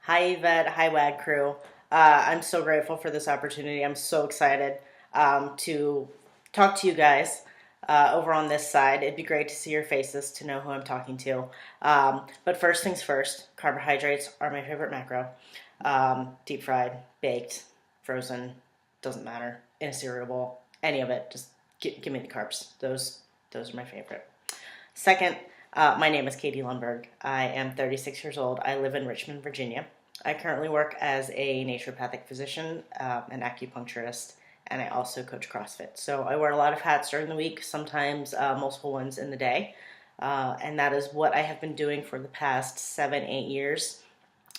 Hi, Yvette. Hi, WAG crew. I'm so grateful for this opportunity. I'm so excited to talk to you guys over on this side. It'd be great to see your faces to know who I'm talking to. But first things first, carbohydrates are my favorite macro. Deep fried, baked, frozen, doesn't matter. In a cereal bowl, any of it. Just give me the carbs. Those are my favorite. Second, my name is Katie Lundberg. I am 36 years old. I live in Richmond, Virginia. I currently work as a naturopathic physician, an acupuncturist, and I also coach CrossFit. So I wear a lot of hats during the week, sometimes multiple ones in the day. And that is what I have been doing for the past 7, 8 years.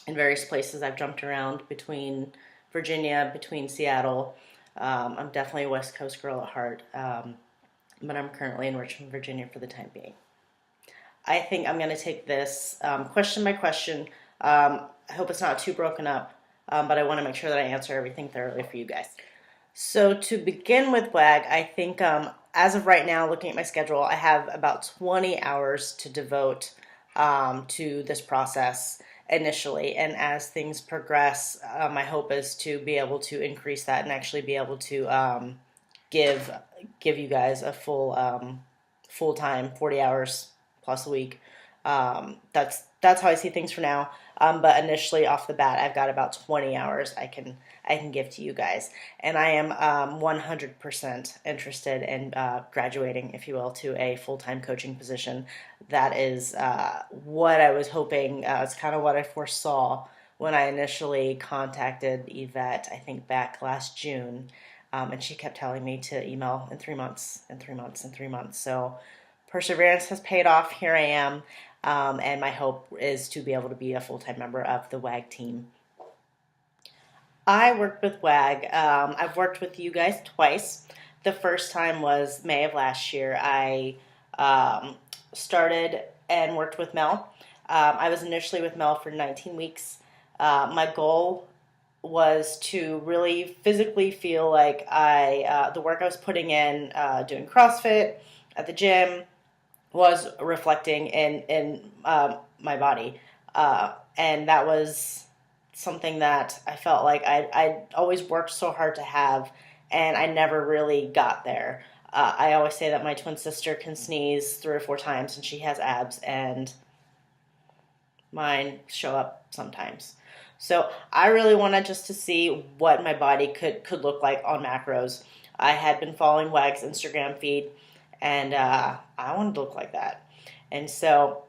In various places, I've jumped around between Virginia, between Seattle. I'm definitely a West Coast girl at heart, but I'm currently in Richmond, Virginia for the time being. I think I'm going to take this question by question. I hope it's not too broken up, but I want to make sure that I answer everything thoroughly for you guys. So to begin with WAG, I think as of right now, looking at my schedule, I have about 20 hours to devote to this process initially. And as things progress, my hope is to be able to increase that and actually be able to give you guys a full time 40 hours plus a week. That's how I see things for now. But initially, off the bat, I've got about 20 hours I can give to you guys, and I am 100% interested in graduating, if you will, to a full-time coaching position. That is what I was hoping. It's kind of what I foresaw when I initially contacted Yvette. I think back last June, and she kept telling me to email in 3 months, and 3 months, and 3 months. So perseverance has paid off. Here I am. And my hope is to be able to be a full-time member of the WAG team. I worked with WAG. I've worked with you guys twice. The first time was May of last year. I started and worked with Mel. I was initially with Mel for 19 weeks. My goal was to really physically feel like the work I was putting in, doing CrossFit at the gym, was reflecting in my body, and that was something that I felt like I'd always worked so hard to have, and I never really got there. I always say that my twin sister can sneeze 3 or 4 times and she has abs, and mine show up sometimes. So I really wanted just to see what my body could look like on macros. I had been following WAG's Instagram feed, and I wanted to look like that. And so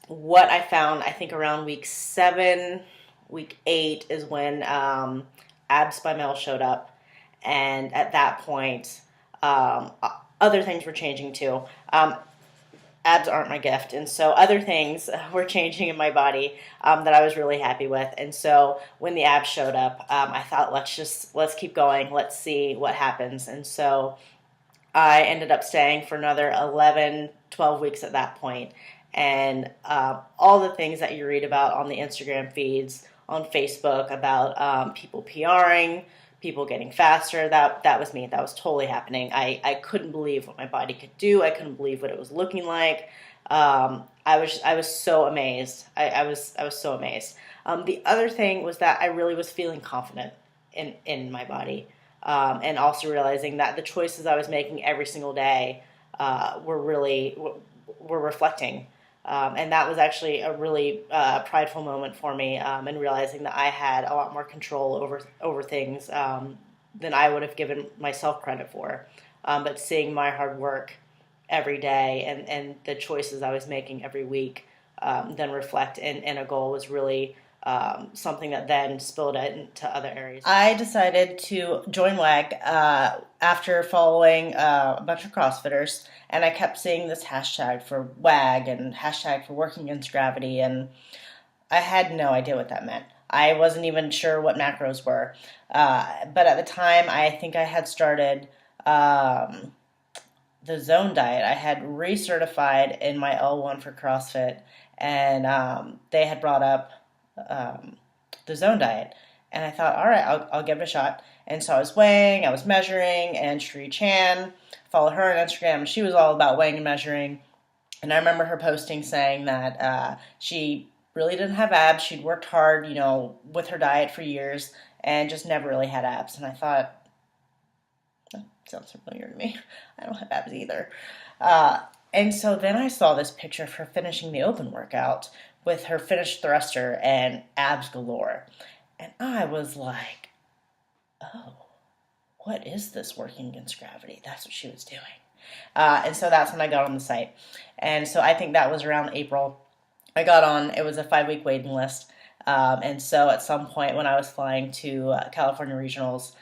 what I found, I think around week 7, week 8 is when Abs by Mel showed up. And at that point, other things were changing too. Abs aren't my gift, and so other things were changing in my body that I was really happy with. And so when the abs showed up, I thought, let's keep going, let's see what happens. And so I ended up staying for another 11, 12 weeks at that point. And all the things that you read about on the Instagram feeds, on Facebook, about people PRing, people getting faster, that was me. That was totally happening. I couldn't believe what my body could do. I couldn't believe what it was looking like. I was so amazed. I was so amazed. The other thing was that I really was feeling confident in my body. And also realizing that the choices I was making every single day were reflecting. And that was actually a really prideful moment for me, and realizing that I had a lot more control over things than I would have given myself credit for. But seeing my hard work every day and the choices I was making every week then reflect in a goal was really something that then spilled into other areas. I decided to join WAG after following a bunch of CrossFitters, and I kept seeing this hashtag for WAG and hashtag for working against gravity, and I had no idea what that meant. I wasn't even sure what macros were, but at the time, I think I had started the zone diet. I had recertified in my L1 for CrossFit, and they had brought up the zone diet, and I thought, all right, I'll give it a shot. And so I was weighing, I was measuring, and Shree Chan, follow her on Instagram, she was all about weighing and measuring. And I remember her posting saying that she really didn't have abs. She'd worked hard, with her diet for years and just never really had abs. And I thought, that sounds familiar to me. I don't have abs either. And so then I saw this picture of her finishing the open workout with her finished thruster and abs galore. And I was like, oh, what is this working against gravity? That's what she was doing. And so that's when I got on the site. And so I think that was around April. I got on, it was a 5-week waiting list. And so at some point when I was flying to California Regionals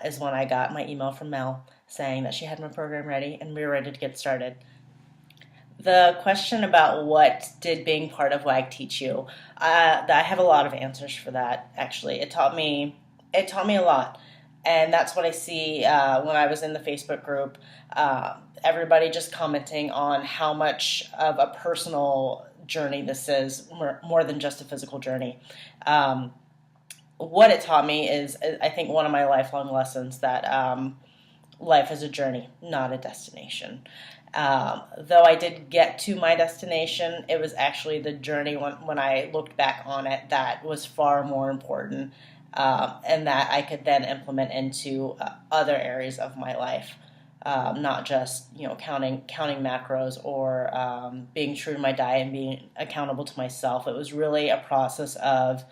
is when I got my email from Mel saying that she had my program ready and we were ready to get started. The question about what did being part of WAG teach you, I have a lot of answers for that, actually. It taught me a lot. And that's what I see when I was in the Facebook group. Everybody just commenting on how much of a personal journey this is, more than just a physical journey. What it taught me is, I think, one of my lifelong lessons that life is a journey, not a destination. Though I did get to my destination, it was actually the journey when I looked back on it that was far more important. And that I could then implement into other areas of my life, not just counting macros or being true to my diet and being accountable to myself. It was really a process of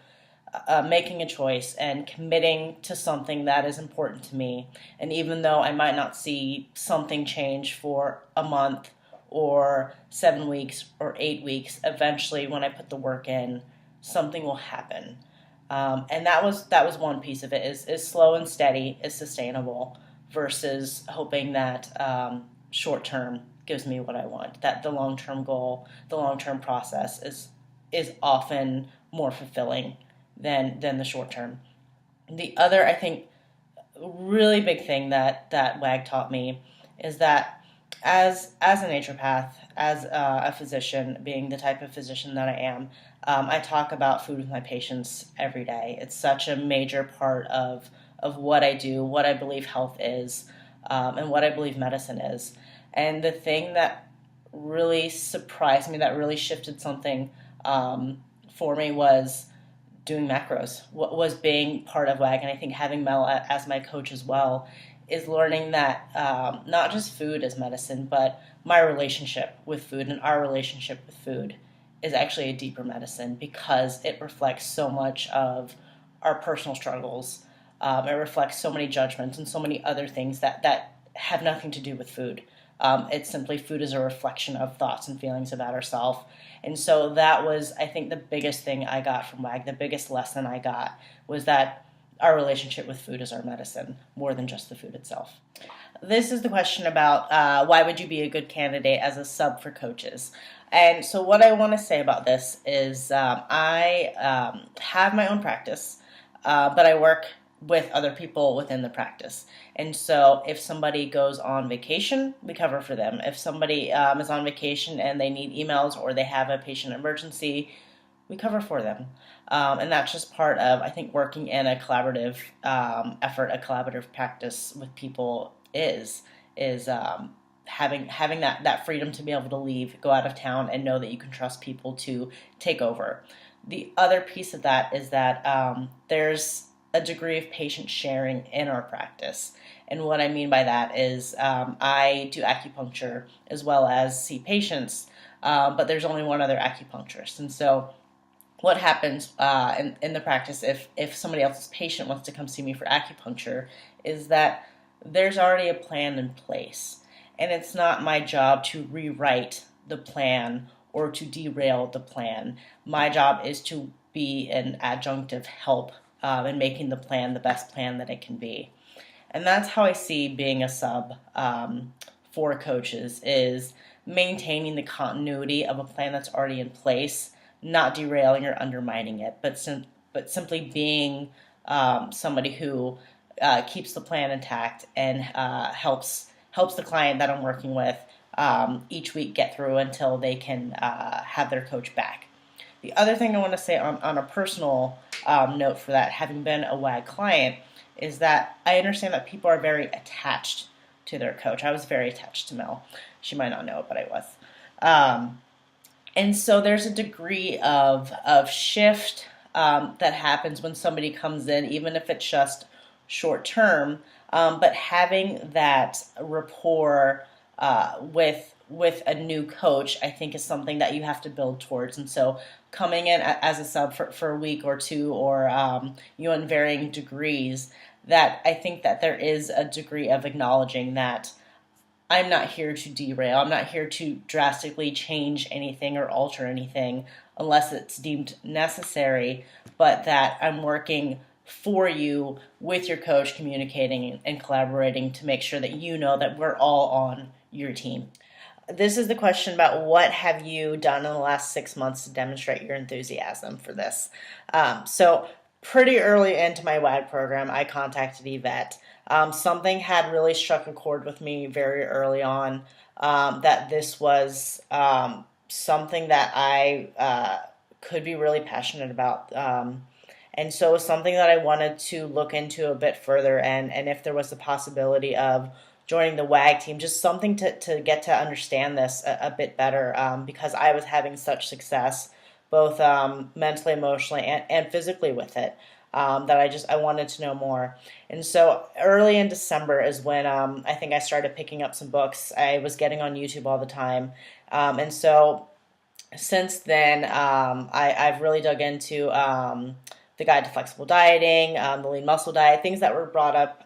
making a choice and committing to something that is important to me. And even though I might not see something change for a month or 7 weeks or 8 weeks, eventually when I put the work in, something will happen. And that was one piece of it, is slow and steady, is sustainable, versus hoping that short term gives me what I want. That the long term goal, the long term process is often more fulfilling than the short term. The other, I think, really big thing that WAG taught me is that as a naturopath, as a physician, being the type of physician that I am, I talk about food with my patients every day. It's such a major part of what I do, what I believe health is, and what I believe medicine is. And the thing that really surprised me, that really shifted something for me, was doing macros, was being part of WAG. And I think having Mel as my coach as well is learning that not just food is medicine, but my relationship with food and our relationship with food is actually a deeper medicine, because it reflects so much of our personal struggles. It reflects so many judgments and so many other things that have nothing to do with food. It's simply, food is a reflection of thoughts and feelings about ourselves. And so that was, I think, the biggest thing I got from WAG, the biggest lesson I got, was that our relationship with food is our medicine, more than just the food itself. This is the question about why would you be a good candidate as a sub for coaches? And so what I want to say about this is I have my own practice, but I work with other people within the practice. And so if somebody goes on vacation, we cover for them. If somebody is on vacation and they need emails or they have a patient emergency, we cover for them. And that's just part of, I think, working in a collaborative effort, a collaborative practice with people is having that freedom to be able to leave, go out of town, and know that you can trust people to take over. The other piece of that is that there's a degree of patient sharing in our practice. And what I mean by that is I do acupuncture as well as see patients, but there's only one other acupuncturist. And so what happens in the practice if somebody else's patient wants to come see me for acupuncture is that there's already a plan in place. And it's not my job to rewrite the plan or to derail the plan. My job is to be an adjunctive help in making the plan the best plan that it can be. And that's how I see being a sub for coaches, is maintaining the continuity of a plan that's already in place, not derailing or undermining it, but simply being somebody who keeps the plan intact and helps the client that I'm working with each week get through until they can have their coach back. The other thing I want to say on a personal note for that, having been a WAG client, is that I understand that people are very attached to their coach. I was very attached to Mel. She might not know it, but I was. And so there's a degree of shift that happens when somebody comes in, even if it's just short term. But having that rapport with a new coach, I think, is something that you have to build towards. And so coming in as a sub for a week or two, or in varying degrees, that I think that there is a degree of acknowledging that I'm not here to derail. I'm not here to drastically change anything or alter anything unless it's deemed necessary, but that I'm working for you with your coach, communicating and collaborating to make sure that you know that we're all on your team. This is the question about what have you done in the last 6 months to demonstrate your enthusiasm for this. So pretty early into my WAG program, I contacted Yvette. Something had really struck a chord with me very early on, that this was something that I could be really passionate about. And so it was something that I wanted to look into a bit further, and if there was the possibility of joining the WAG team, just something to get to understand this a bit better, because I was having such success, both mentally, emotionally, and physically with it, that I wanted to know more. And so early in December is when I think I started picking up some books. I was getting on YouTube all the time. And so since then, I've really dug into the Guide to Flexible Dieting, the Lean Muscle Diet, things that were brought up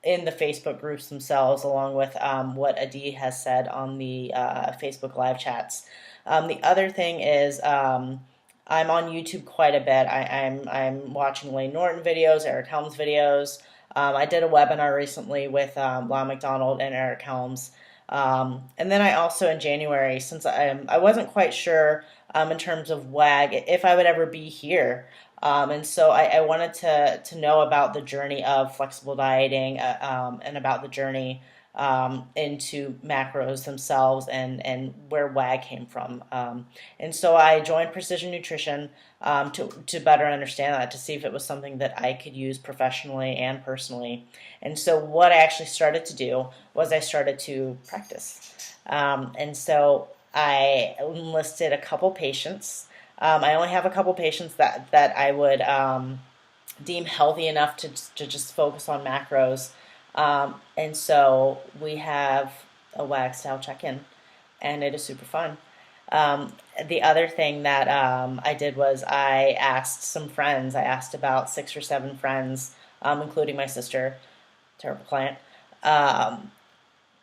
in the Facebook groups themselves, along with what Adi has said on the Facebook live chats. The other thing is I'm on YouTube quite a bit. I'm watching Lane Norton videos, Eric Helms videos. I did a webinar recently with Lon McDonald and Eric Helms. And then I also, in January, since I wasn't quite sure in terms of WAG if I would ever be here. And so I wanted to know about the journey of flexible dieting, and about the journey into macros themselves, and where WAG came from. And so I joined Precision Nutrition to better understand that, to see if it was something that I could use professionally and personally. And so what I actually started to do was I started to practice. And so I enlisted a couple patients. I only have a couple patients that I would deem healthy enough to just focus on macros. And so we have a WAG style check-in, and it is super fun. The other thing that I did was I asked some friends. I asked about 6 or 7 friends, including my sister, terrible client,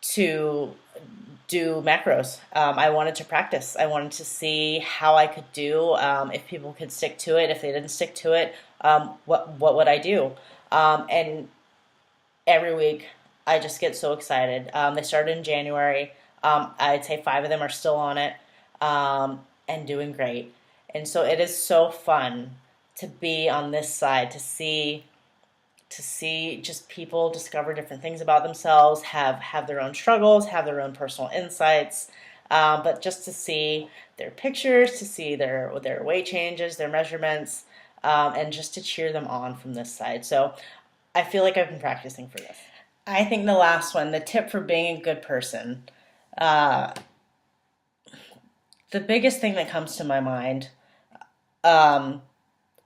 to do macros. I wanted to practice. I wanted to see how I could do, if people could stick to it. If they didn't stick to it, what would I do? And every week I just get so excited. They started in January. I'd say 5 of them are still on it, and doing great. And so it is so fun to be on this side, to see just people discover different things about themselves, have their own struggles, have their own personal insights, but just to see their pictures, to see their weight changes, their measurements, and just to cheer them on from this side. So I feel like I've been practicing for this. I think the last one, the tip for being a good person, the biggest thing that comes to my mind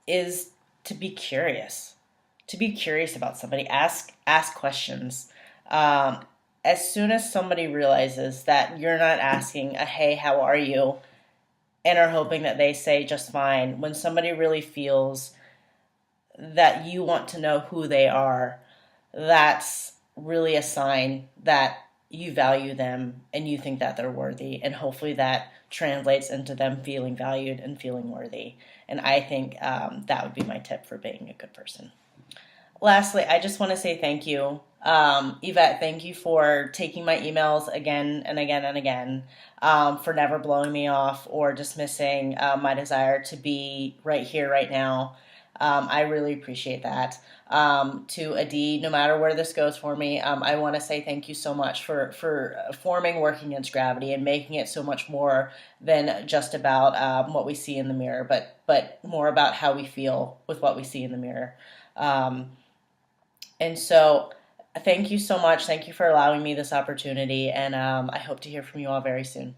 is to be curious. To be curious about somebody, ask questions. As soon as somebody realizes that you're not asking a "Hey, how are you?" and are hoping that they say just fine, when somebody really feels that you want to know who they are, that's really a sign that you value them and you think that they're worthy, and hopefully that translates into them feeling valued and feeling worthy. And I think that would be my tip for being a good person. Lastly, I just want to say thank you. Yvette, thank you for taking my emails again and again and again, for never blowing me off or dismissing my desire to be right here, right now. I really appreciate that. To Adi, no matter where this goes for me, I want to say thank you so much for forming Working Against Gravity and making it so much more than just about what we see in the mirror, but more about how we feel with what we see in the mirror. And so thank you so much. Thank you for allowing me this opportunity, and I hope to hear from you all very soon.